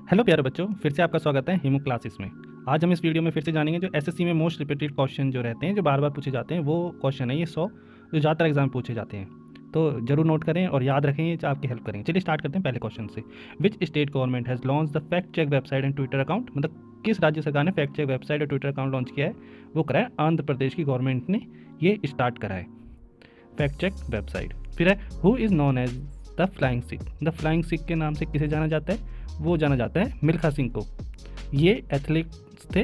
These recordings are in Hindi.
हेलो प्यारे बच्चों, फिर से आपका स्वागत है हिमू क्लासेस में। आज हम इस वीडियो में फिर से जानेंगे जो एसएससी में मोस्ट रिपीटेड क्वेश्चन जो रहते हैं, जो बार बार पूछे जाते हैं, वो क्वेश्चन है ये 100 जो ज़्यादातर एग्जाम में पूछे जाते हैं। तो जरूर नोट करें और याद रखें, ये आपकी हेल्प करेंगे। चलिए स्टार्ट करते हैं पहले क्वेश्चन से। Which state government has launch the fact check website and Twitter account, मतलब किस राज्य सरकार ने फैक्ट चेक वेबसाइट और ट्विटर अकाउंट लॉन्च किया है? वो करा है आंध्र प्रदेश की गवर्नमेंट ने ये स्टार्ट करा है फैक्ट चेक वेबसाइट। फिर है who is known as the flying Sikh. The flying Sikh के नाम से किसे जाना जाता है? वो जाना जाता है मिल्खा सिंह को। ये एथलीट्स थे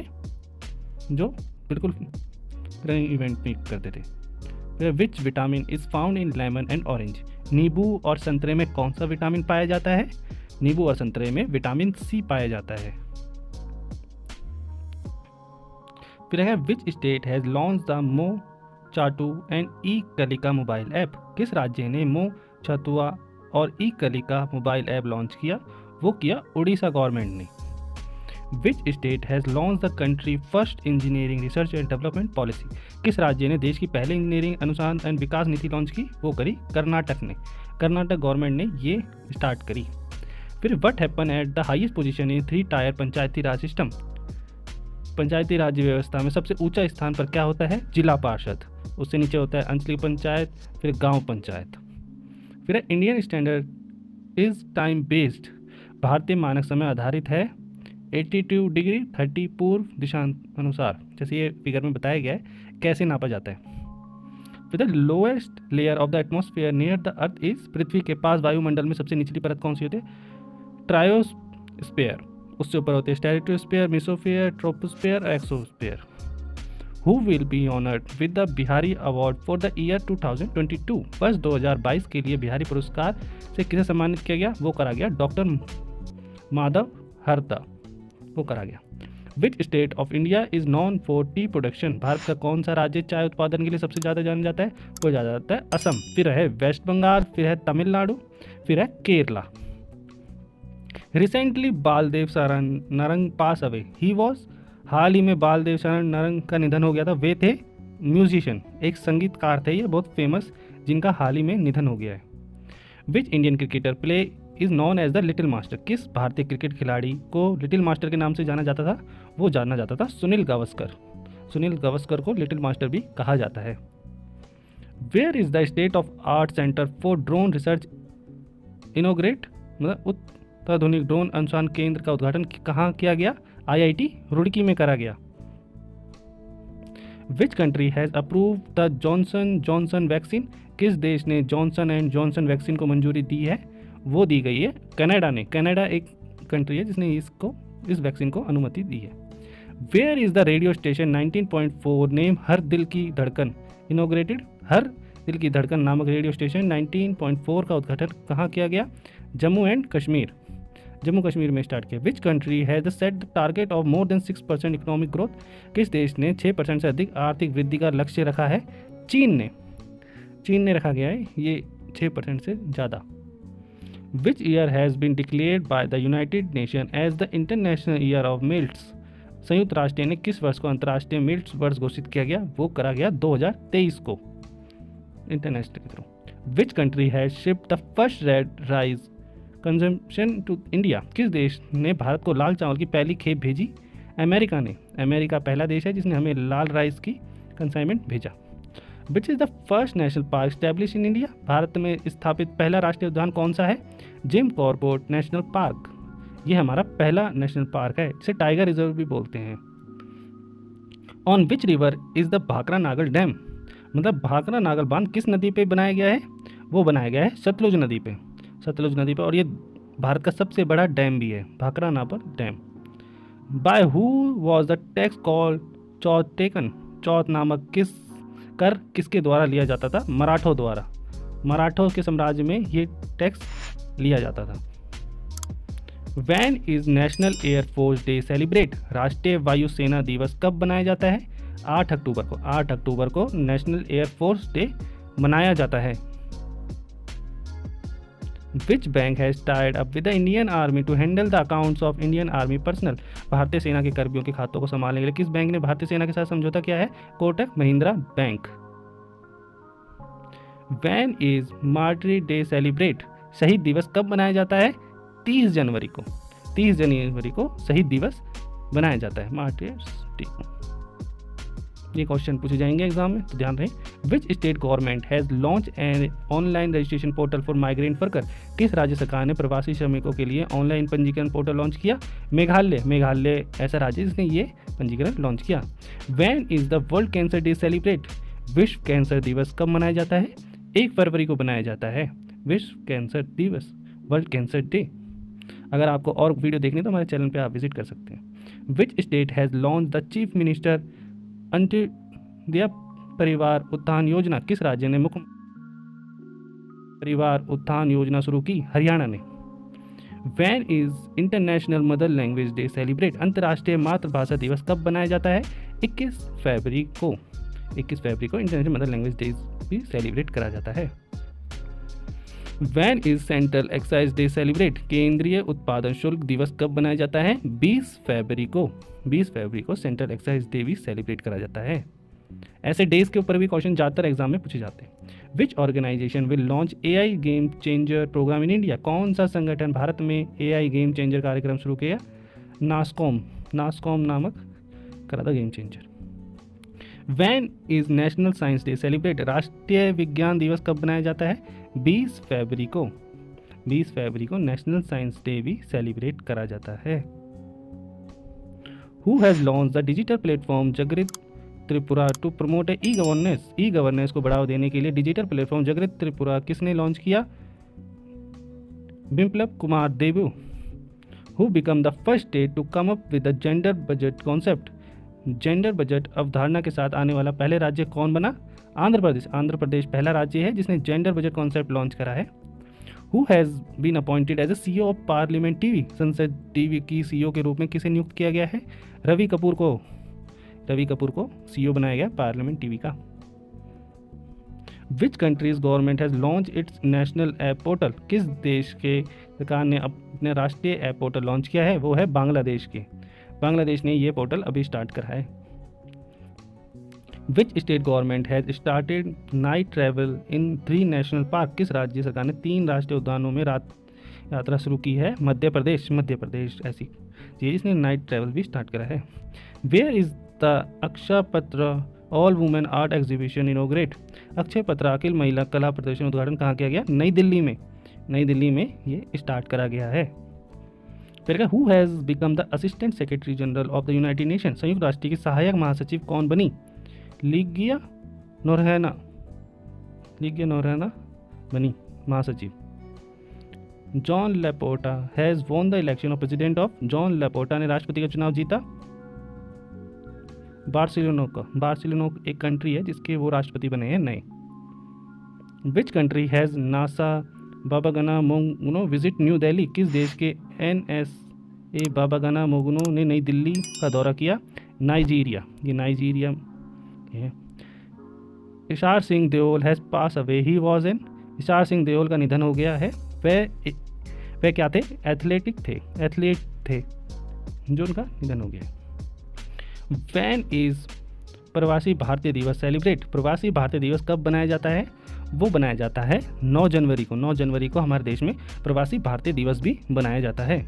जो बिल्कुल रनिंग इवेंट में करते थे। Which vitamin is found in lemon and orange. नींबू और संतरे में कौन सा विटामिन पाया जाता है? नींबू और संतरे में विटामिन सी पाया जाता है। फिर है which state has launch the Mo Chhatua and e Kalika mobile app. किस राज्य ने मो छतुआ और e Kalika mobile app launch किया? वो किया उड़ीसा गवर्नमेंट ने। Which state has launch the country first engineering research and development policy. किस राज्य ने देश की पहले इंजीनियरिंग अनुसंधान एंड विकास नीति लॉन्च की? वो करी कर्नाटक ने। कर्नाटक गवर्नमेंट ने ये स्टार्ट करी। फिर what happen at the highest position in 3 tier panchayati raj system. Panchayati राज्य व्यवस्था में सबसे ऊंचा स्थान पर क्या होता है? जिला पार्षद। उससे नीचे होता है अंचलिक पंचायत, फिर गांव पंचायत। फिर Indian standard is time based. भारतीय मानक समय आधारित है 82 डिग्री 30 पूर्व दिशा अनुसार, जैसे ये फिगर में बताया गया है कैसे नापा जाता है। फिर the lowest layer of the atmosphere near the earth is. पृथ्वी के पास वायुमंडल में सबसे निचली परत कौन सी होती है? ट्रायोस्फेयर। उससे ऊपर होते हैं stratosphere, mesosphere, troposphere, exosphere. Who will be honored with the Bihari award for the year 2022। वर्ष 2022 के लिए बिहारी पुरस्कार से किसे सम्मानित किया गया? वो करा गया डॉक्टर माधव हरदा, वो करा गया। Which state of India is non for T production. Bharat का कौन सा राज्य चाय उत्पादन के लिए सबसे ज़्यादा जाना जाता है? वो जाना जाता है असम। फिर है वेस्ट बंगाल, फिर है तमिलनाडु, फिर है Kerala. Recently Baldev Sharan Narang pass away. He was. हाल ही में बालदेव शरण नरंग का निधन हो गया था। वे थे म्यूजिशियन, एक संगीतकार थे ये बहुत फेमस, जिनका हाल ही में निधन हो गया है। Which Indian cricketer play is known as the little master. किस भारतीय क्रिकेट खिलाड़ी को लिटिल मास्टर के नाम से जाना जाता था? वो जाना जाता था सुनील गावस्कर। सुनील गावस्कर को लिटिल मास्टर भी कहा जाता है। Where is the state of art centre for drone research inaugurate, मतलब उत्तराधुनिक ड्रोन अनुसंधान केंद्र का उद्घाटन कहाँ किया गया? IIT रुड़की में करा गया। विच country has approve the Johnson Johnson vaccine. किस देश ने जॉनसन एंड जॉनसन वैक्सीन को मंजूरी दी है? वो दी गई है कनाडा ने। कनाडा एक कंट्री है जिसने इस वैक्सीन को अनुमति दी है। Where is the radio station 19.4 name हर दिल की धड़कन इनोग्रेटेड। हर दिल की धड़कन नामक रेडियो स्टेशन 19.4 का उद्घाटन कहाँ किया गया? जम्मू एंड कश्मीर, जम्मू कश्मीर में स्टार्ट किया। विच country has set the target of more than 6% economic growth. किस देश ने 6% से अधिक आर्थिक वृद्धि का लक्ष्य रखा है? चीन ने रखा गया है ये 6% से ज़्यादा। Which year has been declared by the United Nation as the international year of millets. संयुक्त राष्ट्र ने किस वर्ष को अंतर्राष्ट्रीय मिल्ट्स वर्ष घोषित किया गया? वो करा गया 2023 को इंटरनेशनल के through. Which country has shipped the first red rice consumption to India. किस देश ने भारत को लाल चावल की पहली खेप भेजी? अमेरिका ने। अमेरिका पहला देश है जिसने हमें लाल राइस की कंसाइनमेंट भेजा। विच is the first national park establish in India. भारत में स्थापित पहला राष्ट्रीय उद्यान कौन सा है? Jim Corbett national park. ये हमारा पहला नेशनल पार्क है, जिसे टाइगर रिजर्व भी बोलते हैं। On which river is the Bhakra Nangal dam, मतलब भाखरा नागल बांध किस नदी पे बनाया गया है? वो बनाया गया है सतलुज नदी पे, सतलुज नदी पर, और ये भारत का सबसे बड़ा डैम भी है, Bhakra Nangal dam. By who was the tax called chauth taken. Chauth नामक किसके द्वारा लिया जाता था? मराठों द्वारा। मराठों के साम्राज्य में ये टैक्स लिया जाता था। When is national air force day celebrate. राष्ट्रीय वायुसेना दिवस कब मनाया जाता है? 8 अक्टूबर को। 8 अक्टूबर को नेशनल एयरफोर्स डे मनाया जाता है। Which bank has tied up with the Indian Army to handle the accounts of Indian Army personnel? भारतीय सेना के कर्मियों के खातों को संभालने के लिए किस बैंक ने भारतीय सेना के साथ समझौता किया है? Kotak Mahindra bank. When is Martyrs Day celebrate? शहीद दिवस कब मनाया जाता है? 30 जनवरी को। 30 जनवरी को शहीद दिवस बनाया जाता है, मार्टियर्स डे। ये क्वेश्चन पूछे जाएंगे एग्जाम में, तो ध्यान रहे। विच state government has launch an online registration portal for migrant worker? किस राज्य सरकार ने प्रवासी श्रमिकों के लिए ऑनलाइन पंजीकरण पोर्टल लॉन्च किया? मेघालय। मेघालय ऐसा राज्य जिसने ये पंजीकरण लॉन्च किया। When is the world cancer day celebrate? विश्व कैंसर दिवस कब मनाया जाता है? 1 फरवरी को मनाया जाता है विश्व कैंसर दिवस, वर्ल्ड कैंसर डे। अगर आपको और वीडियो देखनी तो हमारे चैनल पे आप विजिट कर सकते हैं। विच state has launch the chief minister Antyodaya परिवार उत्थान योजना? किस राज्य ने मुख्य परिवार उत्थान योजना शुरू की? हरियाणा ने। When is international mother language day celebrate? अंतर्राष्ट्रीय मातृभाषा दिवस कब बनाया जाता है? 21 फरवरी को। 21 फरवरी को इंटरनेशनल मदर लैंग्वेज डे भी सेलिब्रेट करा जाता है। When is central excise day celebrate? केंद्रीय उत्पादन शुल्क दिवस कब बनाया जाता है? 20 फरवरी को। 20 फरवरी को सेंट्रल एक्साइज डे भी सेलिब्रेट करा जाता है। ऐसे डेज के ऊपर भी क्वेश्चन ज़्यादातर एग्जाम में पूछे जाते हैं। Which organization will launch AI game changer program in India? कौन सा संगठन भारत में AI गेम चेंजर कार्यक्रम शुरू किया? नास्कॉम। नास्कॉम नामक करा था game changer. When is national science day celebrate? राष्ट्रीय विज्ञान दिवस कब बनाया जाता है? 20 फरवरी को। 20 फरवरी को नेशनल साइंस डे भी सेलिब्रेट करा जाता है। Who has launch the digital platform Jagrut Tripura to promote e governance? E governance को बढ़ावा देने के लिए डिजिटल प्लेटफॉर्म जागृत त्रिपुरा किसने लॉन्च किया? Biplab Kumar Deb. Who become the first state to come up with the gender budget concept? Gender budget अवधारणा के साथ आने वाला पहले राज्य कौन बना? आंध्र प्रदेश। आंध्र प्रदेश पहला राज्य है जिसने जेंडर बजट कॉन्सेप्ट लॉन्च करा है। Who has been appointed as a CEO of parliament TV? संसद टीवी की CEO के रूप में किसे नियुक्त किया गया है? रवि कपूर को। रवि कपूर को CEO बनाया गया पार्लियामेंट टीवी का। Which countries government has launch its national app portal? किस देश के सरकार ने अपने राष्ट्रीय ऐप पोर्टल लॉन्च किया है? वो है बांग्लादेश के। बांग्लादेश ने ये पोर्टल अभी स्टार्ट करा है। Which state government has started night travel in 3 national park? किस राज्य सरकार ने 3 राष्ट्रीय उद्यानों में रात यात्रा शुरू की है? मध्य प्रदेश। मध्य प्रदेश ऐसी चीज इसने नाइट ट्रैवल भी स्टार्ट करा है। वेयर इज द अक्षय पत्र all women art exhibition इनोग्रेट? Akshay पत्र अखिल महिला कला प्रदर्शन उद्घाटन कहाँ किया गया? नई दिल्ली में। नई दिल्ली में ये स्टार्ट करा गया है। फिर who has become the assistant secretary general of the United nation? संयुक्त राष्ट्र की सहायक महासचिव कौन बनी? लिगिया नोरहैना। लिगिया नोरहैना बनी महासचिव। Joan Laporta has won the election of president of? Joan Laporta ने राष्ट्रपति का चुनाव जीता बार्सिलोना का। बार्सिलोना एक कंट्री है जिसके वो राष्ट्रपति बने हैं नए। Which country has NSA Babagana Monguno visit New Delhi? किस देश के NSA बाबागना मोगनो ने नई दिल्ली का दौरा किया? नाइजीरिया। ये नाइजीरिया है। Ishar Singh Deol has pass away. He was an? Ishar Singh Deol का निधन हो गया है। वे क्या थे? एथलेट थे जो उनका निधन हो गया। व्हेन इज प्रवासी भारतीय दिवस सेलिब्रेट? प्रवासी भारतीय दिवस कब बनाया जाता है? वो बनाया जाता है 9 जनवरी को। 9 जनवरी को हमारे देश में प्रवासी भारतीय दिवस भी बनाया जाता है।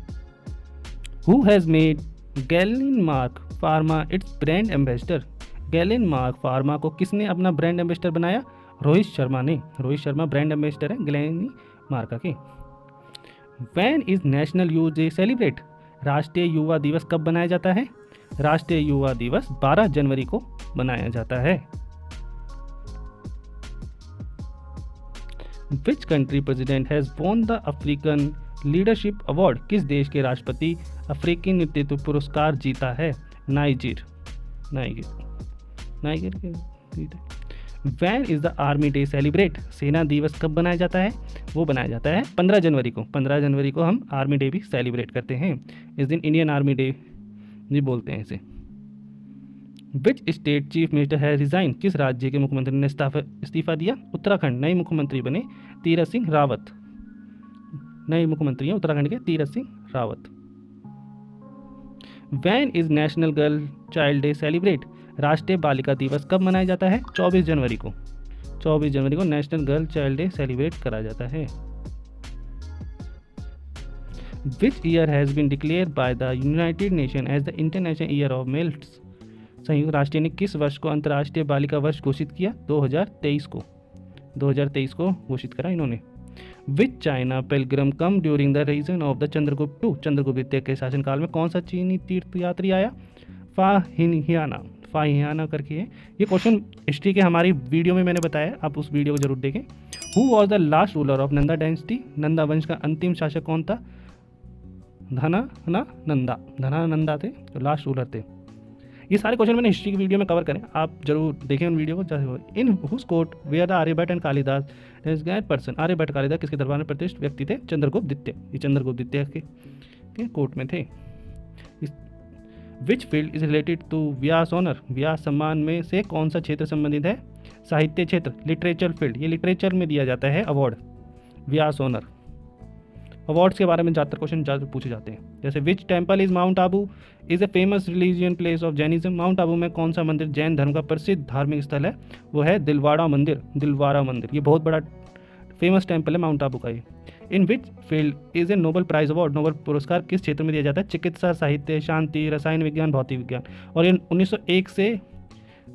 Who has made Glenmark pharma its brand ambassador? Glenmark pharma को किसने अपना ब्रांड एम्बेसडर बनाया? रोहित शर्मा ने। रोहित शर्मा ब्रांड एम्बेसडर है गैलेनमार्क के। When is national youth day celebrate? राष्ट्रीय युवा दिवस कब बनाया जाता है? राष्ट्रीय युवा दिवस 12 जनवरी को बनाया जाता है। Which country president has won the African leadership award? किस देश के राष्ट्रपति अफ्रीकी नेतृत्व पुरस्कार जीता है? नाइजीर के। When is the army day celebrate? सेना दिवस कब बनाया जाता है? वो बनाया जाता है 15 जनवरी को। 15 जनवरी को हम आर्मी डे भी सेलिब्रेट करते हैं। इस दिन इंडियन आर्मी डे जी बोलते हैं इसे। विच स्टेट चीफ मिनिस्टर है रिजाइन? किस राज्य के मुख्यमंत्री ने इस्तीफा दिया? उत्तराखंड। नए मुख्यमंत्री बने तीरथ सिंह रावत। नए मुख्यमंत्री हैं उत्तराखंड के Tirath Singh Rawat. When is national girl child day celebrate? राष्ट्रीय बालिका दिवस कब मनाया जाता है? 24 जनवरी को। 24 जनवरी को national girl child day celebrate करा जाता है। Which year has been declare by the United Nation as the international year of millets? संयुक्त राष्ट्र ने किस वर्ष को अंतर्राष्ट्रीय बालिका वर्ष घोषित किया? 2023 को घोषित करा इन्होंने। Which China pilgrim come during the region of the Chandragupta two? Chandragupta द्वितीय के शासनकाल में कौन सा चीनी तीर्थयात्री आया? फाहियाना करके है। ये क्वेश्चन हिस्ट्री के हमारी वीडियो में मैंने बताया, आप उस वीडियो को जरूर देखें। Who was the last ruler of Nanda dynasty? Nanda वंश का अंतिम शासक कौन था? धनानंदा थे, तो लास्ट रूलर थे। ये सारे क्वेश्चन मैंने हिस्ट्री की वीडियो में कवर करें, आप जरूर देखें उन वीडियो को। In whose court were the Aryabhatta and Kalidasa person? Aryabhatta Kalidasa किसके दरबार में प्रतिष्ठित व्यक्ति थे? चंद्रगुप्त द्वितीय। ये चंद्रगुप्त द्वितीय के कोर्ट में थे। Which field is related to Vyas honour? Vyas Samman में से कौन सा क्षेत्र संबंधित है? साहित्य क्षेत्र, लिटरेचर फील्ड। ये लिटरेचर में दिया जाता है अवार्ड, व्यास ऑनर। अवार्ड्स के बारे में ज़्यादातर क्वेश्चन ज़्यादा पूछे जाते हैं। जैसे which temple is mount Abu is a famous religion place of Jainism? Mount Abu में कौन सा मंदिर जैन धर्म का प्रसिद्ध धार्मिक स्थल है? वो है दिलवाड़ा मंदिर। ये बहुत बड़ा फेमस टेम्पल है माउंट आबू का। ये in which field is a Nobel prize award? Nobel पुरस्कार किस क्षेत्र में दिया जाता है? चिकित्सा, साहित्य, शांति, रसायन विज्ञान, भौतिक विज्ञान। और ये 1901 से,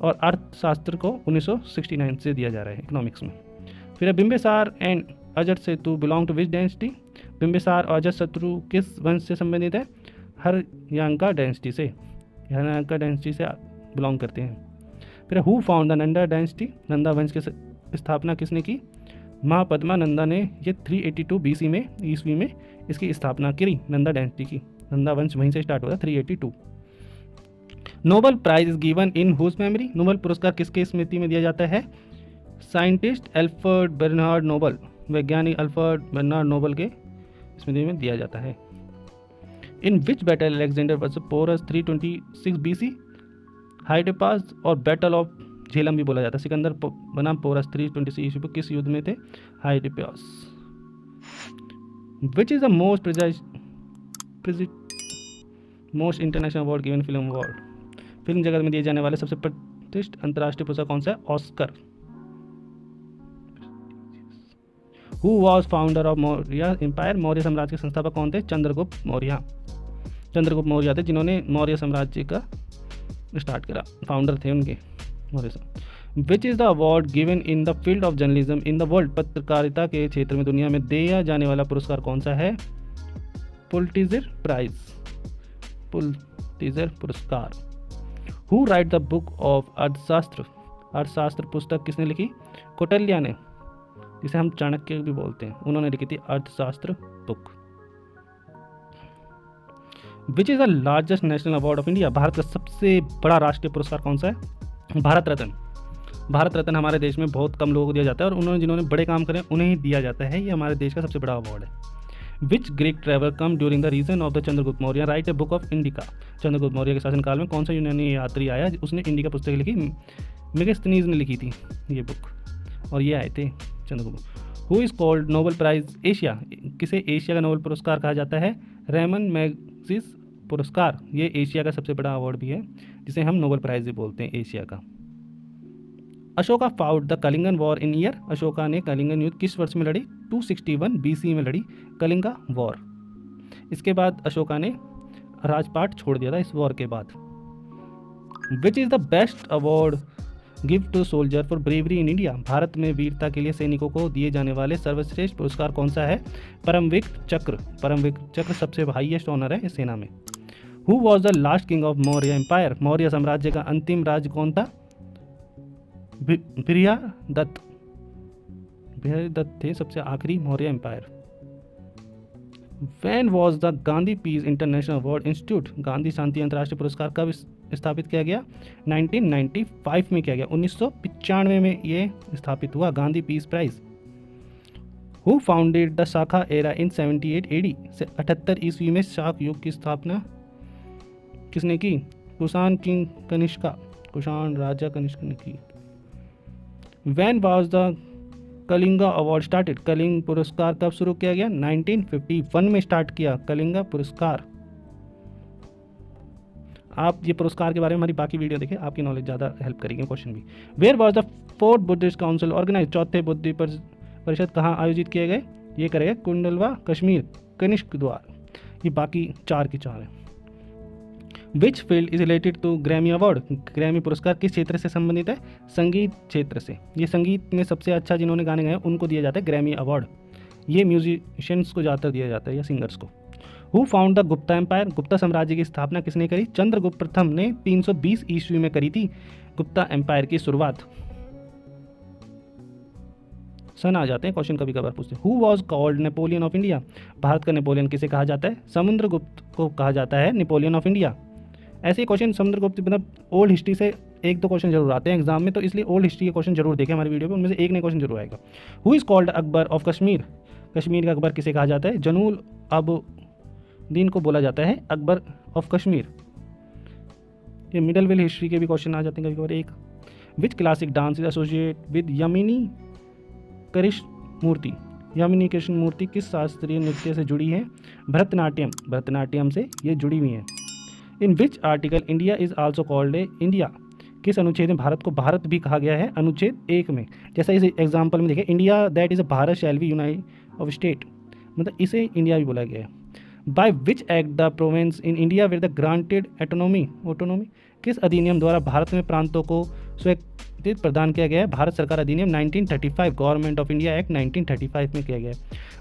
और अर्थशास्त्र को 1969 से दिया जा रहा है इकोनॉमिक्स में। फिर Bimbisara and Ajatashatru belong to which dynasty? Bimbisara और अजातशत्रु किस वंश से संबंधित है? हर्याणा डायनेस्टी से बिलोंग करते हैं। फिर who found the Nanda dynasty? Nanda वंश की स्थापना किसने की? महापद्मा नंदा ने। ये 382 BC में, ईस्वी में इसकी स्थापना करी, नंदा डायनेस्टी की। नंदा वंश वहीं से स्टार्ट हुआ था, 382। Nobel prize is given in whose memory? Nobel पुरस्कार किसके स्मृति में दिया जाता है? साइंटिस्ट अल्फ्रेड बर्नार्ड नोबेल, वैज्ञानिक अल्फ्रेड बर्नार्ड नोबेल के स्मृति में दिया जाता है। In which battle Alexander versus Porus 326 BC? Hydaspes और बैटल ऑफ झेलम भी बोला जाता है। सिकंदर बनाम पोरस 326 ईस्वी पर किस युद्ध में थे? Hydaspes. Which is the most international award given film award? Film जगत में दिए जाने वाले सबसे प्रतिष्ठित अंतर्राष्ट्रीय पुरस्कार कौन सा है? Oscar. Who was founder of Maurya empire? Maurya साम्राज्य के संस्थापक कौन थे? चंद्रगुप्त मौर्य थे जिन्होंने मौर्य साम्राज्य का स्टार्ट करा, फाउंडर थे उनके मौर्य। विच is the award given in the field of journalism in the world? पत्रकारिता के क्षेत्र में दुनिया में दिया जाने वाला पुरस्कार कौन सा है? पुलिट्जर पुरस्कार। Who right the book of अर्थशास्त्र पुस्तक किसने लिखी? कौटिल्य ने, जिसे हम चाणक्य भी बोलते हैं, उन्होंने लिखी थी अर्थशास्त्र book. Which is the largest national award of India? Bharat का सबसे बड़ा राष्ट्रीय पुरस्कार कौन सा है? भारत रत्न हमारे देश में बहुत कम लोगों को दिया जाता है, और जिन्होंने बड़े काम करे उन्हें ही दिया जाता है। ये हमारे देश का सबसे बड़ा अवार्ड है। Which Greek traveller come during the region of the Chandragupta Maurya write a book of Indica? Chandragupta Maurya के शासनकाल में कौन सा यूनानी यात्री आया, उसने इंडिका पुस्तक लिखी? मेगास्थनीज ने लिखी थी ये बुक, और ये आए थे Chandragupta. Who is called Nobel prize Asia? किसे एशिया का नोबेल पुरस्कार कहा जाता है? रेमन मैग्सेसे पुरस्कार। ये एशिया का सबसे बड़ा अवार्ड भी है, जिसे हम नोबेल प्राइज भी बोलते हैं एशिया का। Ashoka fought the Kalingan war in year? Ashoka ने कलिंगन युद्ध किस वर्ष में लड़ी? 261 BC में लड़ी कलिंगा वॉर। इसके बाद अशोका ने राजपाट छोड़ दिया था इस वॉर के बाद। Which is the best award give to soldier for bravery in India? भारत में वीरता के लिए सैनिकों को दिए जाने वाले सर्वश्रेष्ठ पुरस्कार कौन सा है? परमवीर चक्र सबसे हाईएस्ट ऑनर है इस सेना में। Who was the last king of Maurya empire? Maurya साम्राज्य का अंतिम राज्य कौन था? बृहदत्त थे सबसे आखिरी Maurya empire. When was the Gandhi peace international award institute? Gandhi शांति अंतर्राष्ट्रीय पुरस्कार कब स्थापित किया गया? 1995 में किया गया। 1995 में ये स्थापित हुआ Gandhi peace prize. Who founded the Shaka era in 78 AD? 78 ईस्वी में शाक युग की स्थापना किसने की? कुषाण राजा कनिष्क ने की। When was the Kalinga award started? Kalinga पुरस्कार कब शुरू किया गया? 1951 में स्टार्ट किया कलिंगा पुरस्कार। आप ये पुरस्कार के बारे में हमारी बाकी वीडियो देखें, आपकी नॉलेज ज़्यादा हेल्प करेगी क्वेश्चन भी। Where was the 4th Buddhist council organize? चौथे बुद्धि परिषद कहाँ आयोजित किए गए? ये करेगा कुंडलवा कश्मीर कनिष्क द्वार। ये बाकी 4 के 4 हैं। Which field is related to Grammy award, Grammy पुरस्कार किस क्षेत्र से संबंधित है? संगीत क्षेत्र से। ये संगीत में सबसे अच्छा जिन्होंने गाने गाए उनको दिया जाता है ग्रैमी अवार्ड। ये म्यूजिशियंस को ज़्यादातर दिया जाता है या सिंगर्स को। Who found the Gupta empire, Gupta साम्राज्य की स्थापना किसने करी? चंद्रगुप्त प्रथम ने 320 ईस्वी में करी थी गुप्ता एम्पायर की शुरुआत। सन आ जाते हैं क्वेश्चन कभी कभार पूछते हैं। Who was called Napoleon of India, Bharat का नेपोलियन किसे कहा जाता है? समुद्रगुप्त को कहा जाता है नेपोलियन ऑफ इंडिया। ऐसे क्वेश्चन समुद्रगुप्त मतलब ओल्ड हिस्ट्री से 1-2 क्वेश्चन जरूर आते हैं एग्जाम में, तो इसलिए ओल्ड हिस्ट्री के क्वेश्चन जरूर देखें हमारी वीडियो पे, उनमें से एक नया क्वेश्चन जरूर आएगा। Who is called Akbar of Kashmir, Kashmir का अकबर किसे कहा जाता है? जनूल अबदीन को बोला जाता है अकबर ऑफ कश्मीर। ये मिडल वेल हिस्ट्री के भी क्वेश्चन आ जाते हैं कभी कभार। एक, which classic dance is associate with Yamini Krishna Murthy, Yamini Krishna Murthy किस शास्त्रीय नृत्य से जुड़ी है? भरतनाट्यम, भरतनाट्यम से ये जुड़ी हुई है। In which article India is also called a India, किस अनुच्छेद में भारत को भारत भी कहा गया है? अनुच्छेद 1 में। जैसा इस एग्जाम्पल में देखें, India that is a Bharat shall be unite of state, मतलब इसे इंडिया भी बोला गया है। By which act the province in India with the granted autonomy, किस अधिनियम द्वारा भारत में प्रांतों को स्वीकृति प्रदान किया गया है? भारत सरकार अधिनियम 1935, गवर्नमेंट ऑफ इंडिया एक्ट 1935 में किया गया है।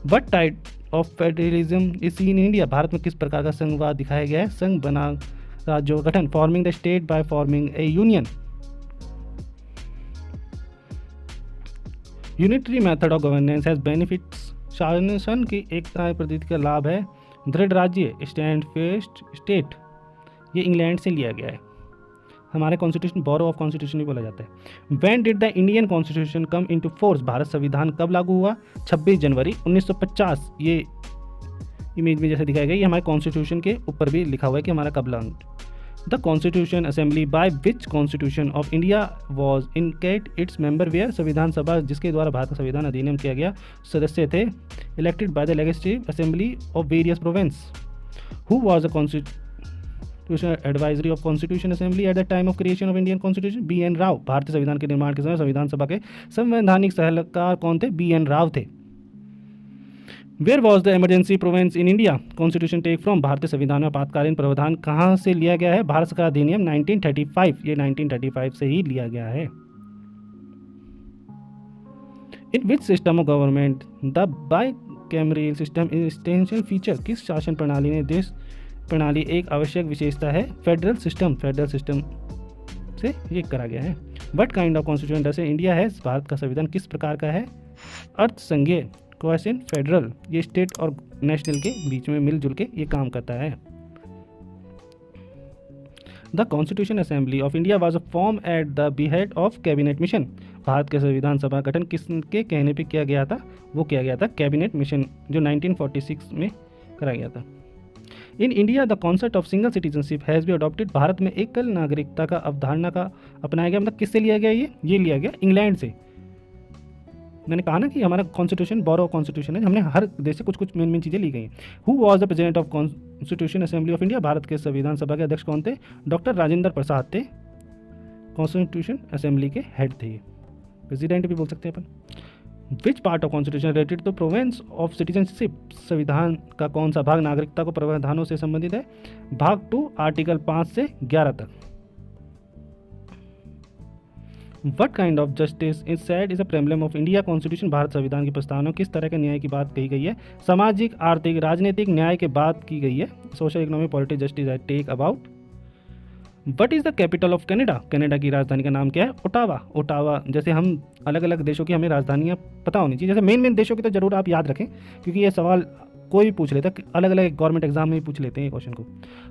What type of federalism is seen in India, भारत में किस प्रकार का संघवाद दिखाया गया है? संघ बना राज्यों का गठन, forming the state by forming A union. Unitary method of governance has benefits, शासन की एकता पद्धति का लाभ है। दृढ़ राज्य, स्टैंड फेस्ट स्टेट, ये इंग्लैंड से लिया गया है। हमारे कॉन्स्टिट्यूशन बोरो ऑफ कॉन्स्टिट्यूशन भी बोला जाता है। When did the Indian constitution come into force, Bharat संविधान कब लागू हुआ? 26 जनवरी 1950। ये इमेज में जैसे दिखाई गई, ये हमारे कॉन्स्टिट्यूशन के ऊपर भी लिखा हुआ है कि हमारा कब लागू। The constitution assembly by which constitution of India was enact its member were, संविधान सभा जिसके द्वारा भारत का संविधान अधिनियम किया गया सदस्य थे elected by the legislative assembly of various province. Who was the constitution advisory of constitution assembly at the time of creation of Indian constitution? BN. Rao, भारतीय संविधान के निर्माण के समय संविधान सभा के संवैधानिक सलाहकार कौन थे? बी.एन. राव थे। Where was the emergency province in India constitution take from, भारतीय संविधान में आपातकालीन प्रावधान कहाँ से लिया गया है? भारत सरकार अधिनियम 1935, ये 1935 से ही लिया गया है। In which system of government the bicameral system is essential feature, किस शासन प्रणाली ने देश प्रणाली एक आवश्यक विशेषता है? फेडरल सिस्टम, फेडरल सिस्टम से ये करा गया है। What kind of constitution does India है, भारत का संविधान किस प्रकार का है? अर्थ संघीय, क्वेश्चन फेडरल, ये स्टेट और नेशनल के बीच में मिलजुल के ये काम करता है। The constitution assembly of India was form at the behead of cabinet mission, Bharat के संविधान सभा गठन किसके कहने पे किया गया था? वो किया गया था कैबिनेट मिशन, जो 1946 में कराया गया था। In India the concept of single citizenship has be adopted, Bharat में एकल नागरिकता का अवधारणा का अपनाया गया, मतलब किससे लिया गया? ये लिया गया इंग्लैंड से। मैंने कहा ना कि हमारा कॉन्स्टिट्यूशन बोरो कॉन्स्टिट्यूशन है, हमने हर देश से कुछ कुछ मेन चीज़ें ली गई हैं। Who was the president of constitution assembly of India, Bharat के संविधान सभा के अध्यक्ष कौन थे? डॉक्टर राजेंद्र प्रसाद थे, कॉन्स्टिट्यूशन असेंबली के हेड थे, प्रेसिडेंट भी बोल सकते हैं अपन। Which part of constitution related to province of citizenship, संविधान का कौन सा भाग नागरिकता को प्रावधानों से संबंधित है? भाग 2 आर्टिकल 5 से 11 तक। What kind of justice is said is a problem of India constitution, Bharat संविधान की प्रस्तावना किस तरह के न्याय की बात कही गई है? सामाजिक, आर्थिक, राजनीतिक न्याय के बात की गई है। Social economic politics justice I take about. What is the capital of Canada, Canada की राजधानी का नाम क्या है? ओटावा। ओटावा, जैसे हम अलग अलग देशों की हमें राजधानियाँ पता होनी चाहिए, जैसे मेन देशों की तो जरूर आप याद रखें, क्योंकि ये सवाल कोई भी पूछ लेता है, अलग अलग गवर्नमेंट एग्जाम में भी पूछ लेते हैं ये क्वेश्चन को।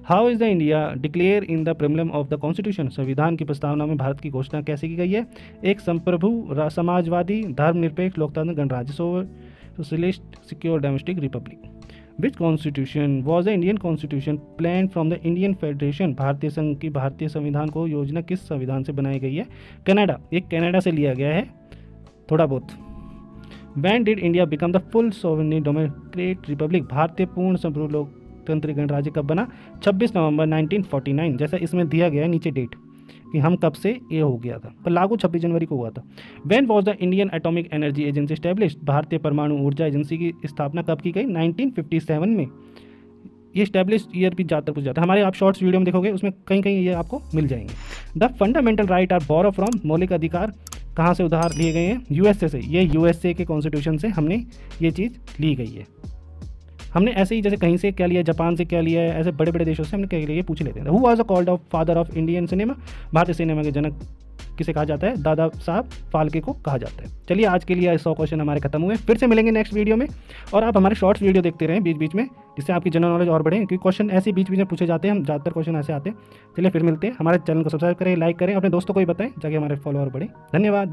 How is the India declare in the premium of the constitution, संविधान की प्रस्तावना में भारत की घोषणा कैसे की गई है? एक संप्रभु, समाजवादी, धर्मनिरपेक्ष, लोकतांत्रिक, गणराज्य, socialist, secure, domestic, Republic. Which constitution was the Indian constitution plan from the Indian federation, भारतीय संघ की भारतीय संविधान को योजना किस संविधान से बनाई गई है? कनाडा, ये कनाडा से लिया गया है थोड़ा बहुत। When did India become the full sovereign democratic republic, भारतीय पूर्ण संप्रभु लोकतांत्रिक गणराज्य कब बना? 26 नवंबर 1949, जैसा इसमें दिया गया है नीचे डेट कि हम कब से ये हो गया था, पर लागू 26 जनवरी को हुआ था। When was the Indian Atomic Energy Agency established, भारतीय परमाणु ऊर्जा एजेंसी की स्थापना कब की गई? 1957 में। ये स्टैब्लिश ईयर भी ज़्यादातर पूछ जाता है, हमारे आप शॉर्ट्स वीडियो में देखोगे उसमें कहीं कहीं ये आपको मिल जाएंगे। The fundamental right are borrow from, मौलिक अधिकार कहाँ से उधार लिए गए हैं? यूएसए से। ये यूएसए के कॉन्स्टिट्यूशन से हमने ये चीज़ ली गई है। हमने ऐसे ही जैसे कहीं से क्या लिया, जापान से क्या लिया है, ऐसे बड़े बड़े देशों से हमने क्या लिया पूछ लेते हैं। Who was the called off father of Indian cinema, भारतीय सिनेमा के जनक किसे कहा जाता है? दादा साहब फाल्के को कहा जाता है। चलिए आज के लिए 100 क्वेश्चन हमारे खत्म हुए, फिर से मिलेंगे नेक्स्ट वीडियो में। और आप हमारे शॉर्ट्स वीडियो देखते रहें बीच बीच में, जिससे आपकी जनरल नॉलेज और बढ़े, क्योंकि क्वेश्चन ऐसे बीच बीच में पूछे जाते हैं, हम ज़्यादातर क्वेश्चन ऐसे आते हैं। चलिए फिर मिलते हैं, हमारे चैनल को सब्सक्राइब करें, लाइक करें, अपने दोस्तों को भी बताएं ताकि हमारे फॉलोअर बढ़े। धन्यवाद।